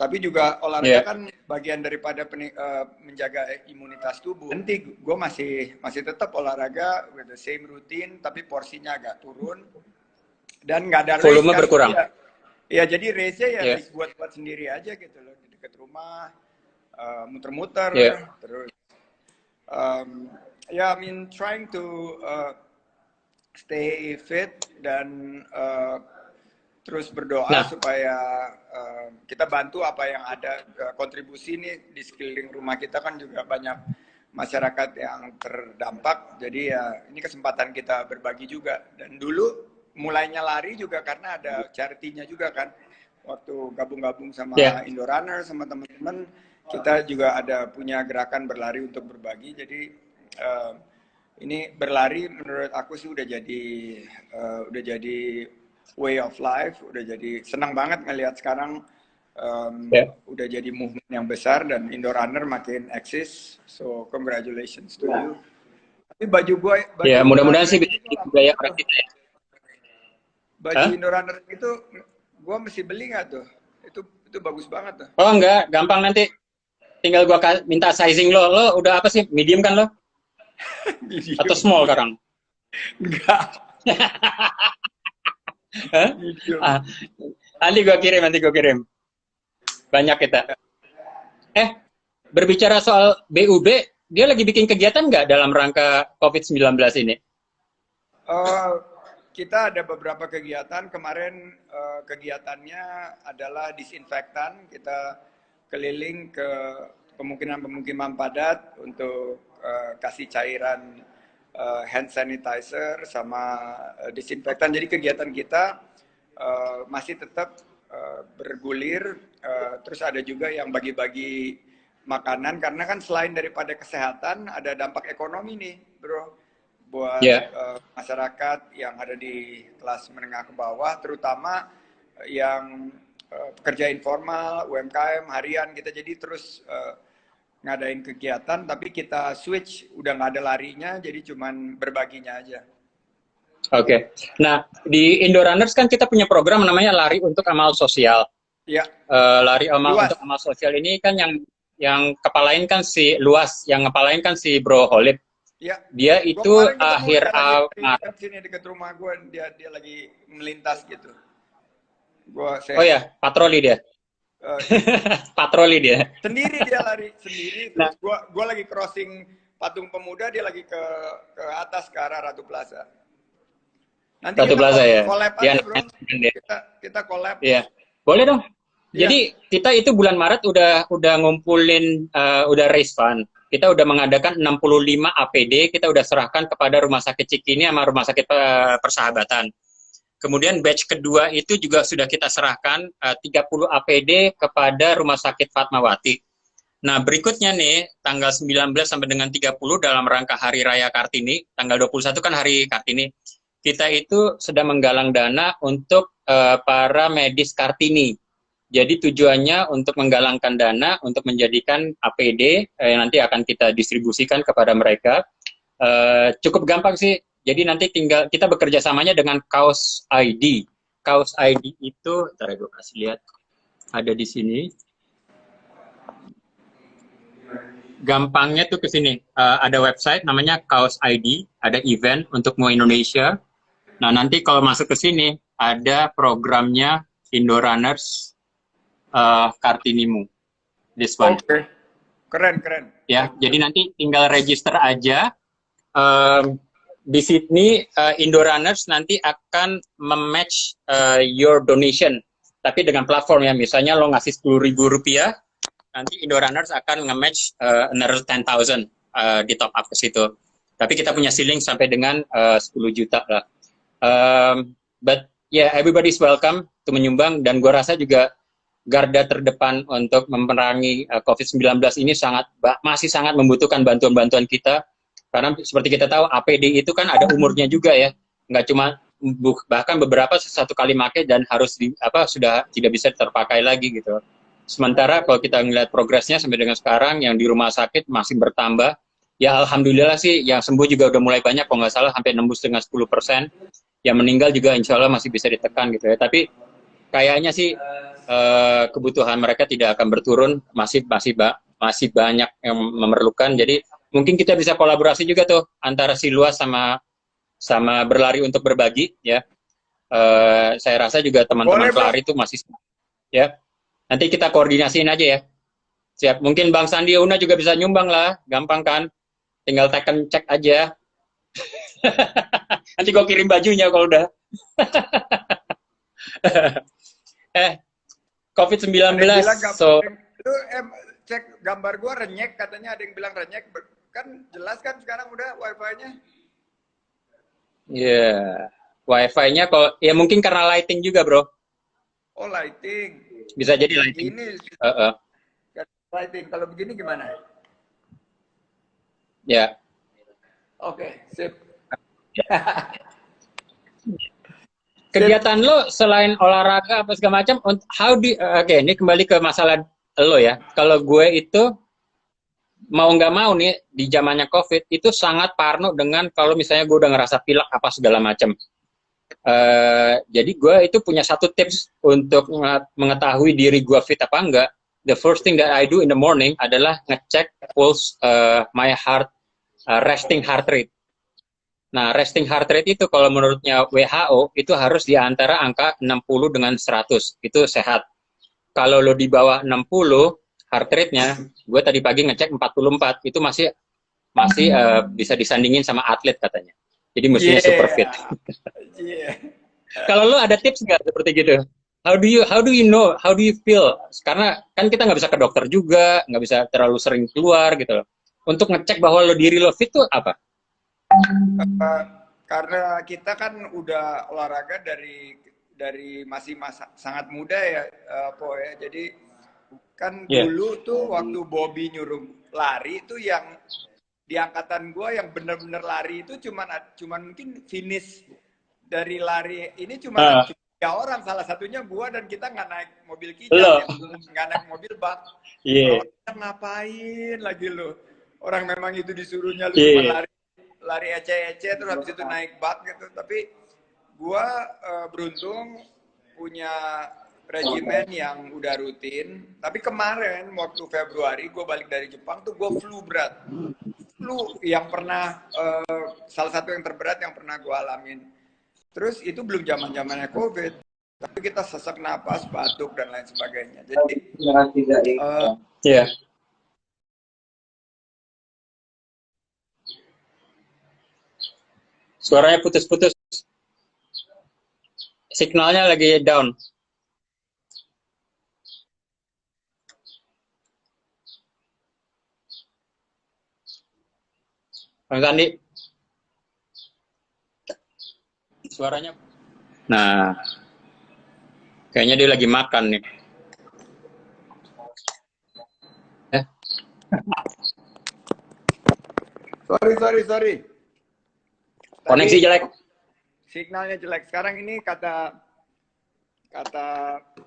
Tapi juga olahraga kan bagian daripada menjaga imunitas tubuh. Nanti gue masih tetap olahraga with the same routine, tapi porsinya agak turun dan nggak ada volume berkurang. Ya jadi race-nya ya buat sendiri aja gitu loh, di dekat rumah, muter-muter, terus I mean trying to stay fit dan terus berdoa supaya kita bantu apa yang ada. Kontribusi nih di sekeliling rumah kita kan juga banyak masyarakat yang terdampak, jadi ya ini kesempatan kita berbagi juga. Dan dulu mulainya lari juga karena ada charity-nya juga kan, waktu gabung-gabung sama Indorunner sama teman-teman kita juga ada punya gerakan berlari untuk berbagi. Jadi ini berlari menurut aku sih udah jadi way of life, udah jadi senang banget ngelihat sekarang udah jadi movement yang besar dan Indorunner makin eksis. So congratulations to you. Tapi baju mudah-mudahan sih bisa budaya orang kita ya. Baju Indorunner itu gua mesti beli nggak tuh? Itu bagus banget tuh. Oh enggak, gampang nanti. Tinggal gua minta sizing lo. Lo udah apa sih? Medium kan lo? Medium. Atau small sekarang? Enggak. Nanti gue kirim. Banyak kita. Berbicara soal BUB, dia lagi bikin kegiatan nggak dalam rangka COVID-19 ini? Kita ada beberapa kegiatan. Kemarin kegiatannya adalah disinfektan. Kita keliling ke pemukiman padat untuk kasih cairan hand sanitizer sama disinfektan. Jadi kegiatan kita masih tetap bergulir. Terus ada juga yang bagi-bagi makanan, karena kan selain daripada kesehatan ada dampak ekonomi nih bro, buat masyarakat yang ada di kelas menengah ke bawah, terutama yang pekerja informal, UMKM harian kita. Jadi terus ngadain kegiatan, tapi kita switch, udah nggak ada larinya, jadi cuman berbaginya aja. Oke. Nah, di Indorunners kan kita punya program namanya Lari untuk Amal Sosial. Iya. Lari untuk Amal Sosial ini kan yang kepalain kan si Luas, yang ngepalain kan si Bro Holip. Iya. Dia itu akhir Maret sini dekat rumah gue, dia lagi melintas gitu. Patroli dia. Patroli dia. Sendiri dia lari sendiri. Terus gua lagi crossing Patung Pemuda, dia lagi ke atas ke arah Ratu Plaza. Nanti Ratu Plaza ya. Collab aja bro. Kita collab. Iya. Boleh dong. Jadi kita itu bulan Maret udah ngumpulin udah raise fund. Kita udah mengadakan 65 APD, kita udah serahkan kepada Rumah Sakit Cikini sama Rumah Sakit Persahabatan. Kemudian batch kedua itu juga sudah kita serahkan 30 APD kepada Rumah Sakit Fatmawati. Nah, berikutnya nih, tanggal 19 sampai dengan 30 dalam rangka Hari Raya Kartini, tanggal 21 kan Hari Kartini, kita itu sedang menggalang dana untuk para medis Kartini. Jadi tujuannya untuk menggalangkan dana untuk menjadikan APD yang nanti akan kita distribusikan kepada mereka. Cukup gampang sih. Jadi nanti tinggal kita bekerja samanya dengan Kaos ID. Kaos ID itu, ntar gue kasih lihat, ada di sini. Gampangnya tuh ke sini. Ada website namanya Kaos ID, ada event untuk Mo Indonesia. Nah nanti kalau masuk ke sini ada programnya Indorunners Kartinimu. This one. Oke. Keren. Ya, jadi nanti tinggal register aja. Di sini Indorunners nanti akan mematch your donation, tapi dengan platform ya. Misalnya lo ngasih Rp10.000, nanti Indorunners akan nge-match another 10,000 di top up ke situ. Tapi kita punya ceiling sampai dengan 10 juta lah. But yeah, everybody's welcome to menyumbang, dan gua rasa juga garda terdepan untuk memerangi COVID-19 ini masih sangat membutuhkan bantuan-bantuan kita. Karena seperti kita tahu APD itu kan ada umurnya juga ya, nggak cuma bahkan beberapa satu kali pakai dan harus sudah tidak bisa terpakai lagi gitu. Sementara kalau kita ngeliat progresnya sampai dengan sekarang yang di rumah sakit masih bertambah, ya alhamdulillah sih yang sembuh juga udah mulai banyak, kalau nggak salah sampai nembus dengan 10%, yang meninggal juga insya Allah masih bisa ditekan gitu ya. Tapi kayaknya sih kebutuhan mereka tidak akan berturun, masih banyak yang memerlukan. Jadi mungkin kita bisa kolaborasi juga tuh antara si Luas sama berlari untuk berbagi ya. Saya rasa juga teman-teman Boleh, Bro. pelari itu masih ya. Nanti kita koordinasiin aja ya. Siap. Mungkin Bang Sandi Una juga bisa nyumbang lah, gampang kan? Tinggal tekan cek aja. Nanti gue kirim bajunya kalau udah. COVID-19. So lu cek gambar gua renyek, katanya ada yang bilang renyek. Kan jelas kan sekarang udah wifi-nya. ya wifi-nya kalau ya mungkin karena lighting juga, Bro. Oh, lighting. Bisa jadi lighting. Ini Uh-uh. lighting. Kalau begini gimana? Ya. Oke, sip. Kegiatan lo selain olahraga apa segala macam, oke, ini kembali ke masalah lo ya. Kalau gue itu mau nggak mau nih di zamannya COVID itu sangat parno dengan kalau misalnya gue udah ngerasa pilek apa segala macam. Jadi gue itu punya satu tips untuk mengetahui diri gue fit apa enggak. The first thing that I do in the morning adalah ngecek pulse my heart, resting heart rate. Nah, resting heart rate itu kalau menurutnya WHO itu harus di antara angka 60 dengan 100. Itu sehat. Kalau lo di bawah 60 heart rate-nya, gue tadi pagi ngecek 44, itu masih bisa disandingin sama atlet katanya. Jadi mestinya super fit. Kalau lo ada tips nggak seperti gitu? How do you know? How do you feel? Karena kan kita nggak bisa ke dokter juga, nggak bisa terlalu sering keluar gitu loh. Untuk ngecek bahwa diri lo fit tuh apa? Karena kita kan udah olahraga dari masih sangat muda ya, Po ya. Jadi kan dulu tuh waktu Bobby nyuruh lari itu yang di angkatan gue yang bener-bener lari itu cuman mungkin finish dari lari ini cuma 3 orang, salah satunya gue, dan kita nggak naik mobil kijang, nggak naik mobil bak. Kita ngapain lagi lo? Orang memang itu disuruhnya lu cuma lari ece-ece terus habis itu naik bak gitu. Tapi gue beruntung punya regimen yang udah rutin. Tapi kemarin waktu Februari gue balik dari Jepang tuh gue flu berat. Flu yang pernah salah satu yang terberat yang pernah gue alamin. Terus itu belum zaman-zamannya COVID. Tapi kita sesak napas, batuk dan lain sebagainya. Jadi suaranya putus-putus. Signalnya lagi down. Bang Sandi. Suaranya. Nah. Kayaknya dia lagi makan nih. Sorry. Koneksi jelek. Signalnya jelek. Sekarang ini kata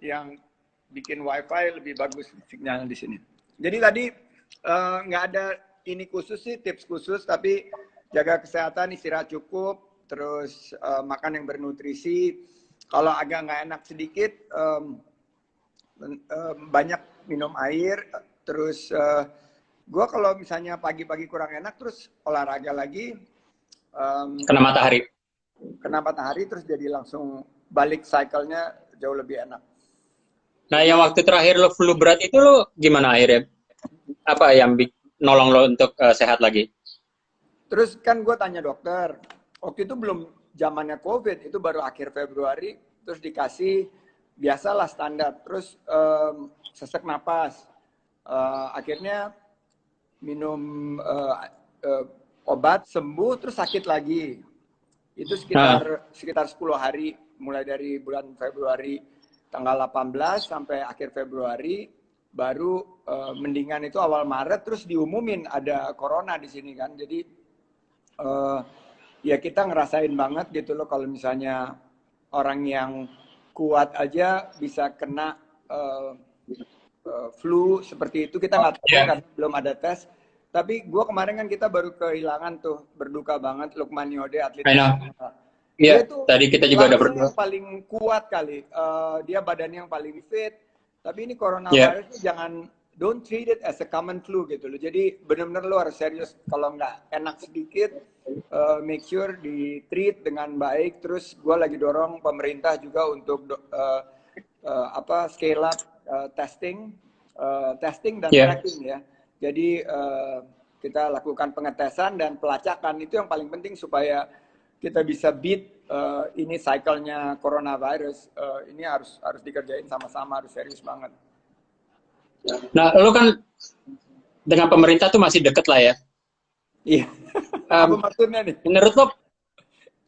yang bikin wifi lebih bagus sinyalnya di sini. Jadi tadi nggak ada ini khusus sih, tips khusus, tapi jaga kesehatan, istirahat cukup, terus makan yang bernutrisi. Kalau agak nggak enak sedikit, banyak minum air. Terus gue kalau misalnya pagi-pagi kurang enak, terus olahraga lagi. Kena matahari, terus jadi langsung balik cycle-nya jauh lebih enak. Nah, yang waktu terakhir lo flu berat itu lo gimana akhirnya? Apa yang nolong lo untuk sehat lagi? Terus kan gue tanya dokter, waktu itu belum zamannya COVID, itu baru akhir Februari, terus dikasih biasalah standar, terus sesak napas, akhirnya minum obat, sembuh, terus sakit lagi. Itu sekitar 10 hari, mulai dari bulan Februari tanggal 18 sampai akhir Februari, baru mendingan itu awal Maret, terus diumumin ada corona di sini kan. Jadi ya kita ngerasain banget gitu loh kalau misalnya orang yang kuat aja bisa kena flu seperti itu. Kita nggak tahu karena belum ada tes. Tapi gue kemarin kan kita baru kehilangan tuh, berduka banget, Lukman Yode, atlet Iya, Dia tuh tadi kita juga ada langsung berdua. yang paling kuat kali. Dia badannya yang paling fit. Tapi ini Iya, coronavirus tuh jangan, don't treat it as a common flu gitu loh. Jadi benar-benar lo harus serius. Kalau nggak enak sedikit, make sure di treat dengan baik. Terus gue lagi dorong pemerintah juga untuk scale up testing dan iya. tracking ya. Jadi kita lakukan pengetesan dan pelacakan itu yang paling penting supaya kita bisa beat ini cycle-nya coronavirus. Ini harus dikerjain sama-sama, harus serius banget. Nah, lu kan dengan pemerintah tuh masih deket lah ya. Iya. Apa maksudnya nih? Menurut lo,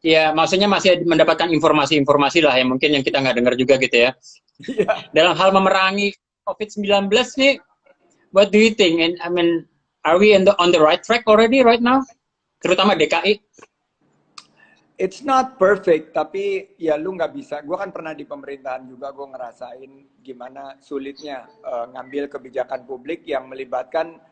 ya maksudnya masih mendapatkan informasi-informasi lah yang mungkin yang kita nggak dengar juga gitu ya. Iya. Dalam hal memerangi COVID-19 nih, what do you think? And I mean, are we on the right track already right now? Terutama DKI. It's not perfect, tapi ya lu nggak bisa. Gue kan pernah di pemerintahan juga, gue ngerasain gimana sulitnya ngambil kebijakan publik yang melibatkan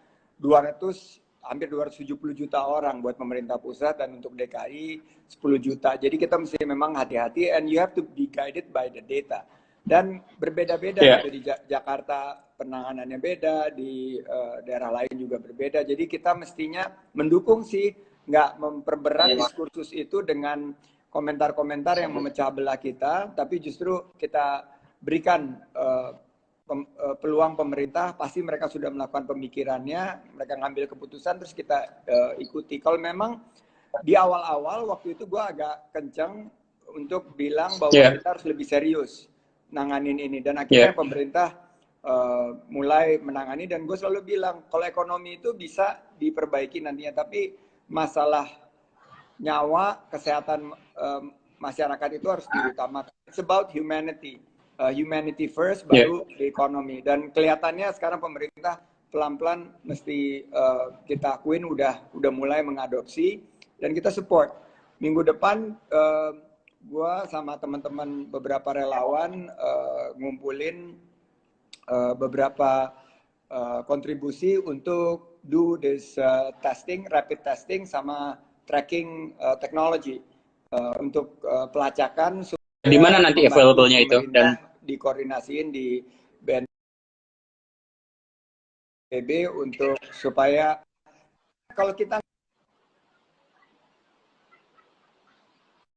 hampir 270 juta orang buat pemerintah pusat, dan untuk DKI 10 juta. Jadi kita mesti memang hati-hati, and you have to be guided by the data. Dan berbeda-beda gitu, di Jakarta penanganannya beda, di daerah lain juga berbeda. Jadi kita mestinya mendukung sih, nggak memperberat diskursus itu dengan komentar-komentar yang memecah belah kita, tapi justru kita berikan peluang pemerintah. Pasti mereka sudah melakukan pemikirannya, mereka ngambil keputusan, terus kita ikuti. Kalau memang di awal-awal waktu itu gue agak kenceng untuk bilang bahwa kita harus lebih serius nanganin ini, dan akhirnya pemerintah mulai menangani, dan gue selalu bilang kalau ekonomi itu bisa diperbaiki nantinya, tapi masalah nyawa, kesehatan masyarakat itu harus diutamakan. It's about humanity. Humanity first, baru ekonomi. Dan kelihatannya sekarang pemerintah pelan-pelan mesti kita akuin udah mulai mengadopsi, dan kita support. Minggu depan gue sama teman-teman beberapa relawan ngumpulin beberapa kontribusi untuk do this testing, rapid testing sama tracking technology untuk pelacakan. Di mana nanti available-nya itu, dan dikoordinasiin di BNPB untuk supaya kalau kita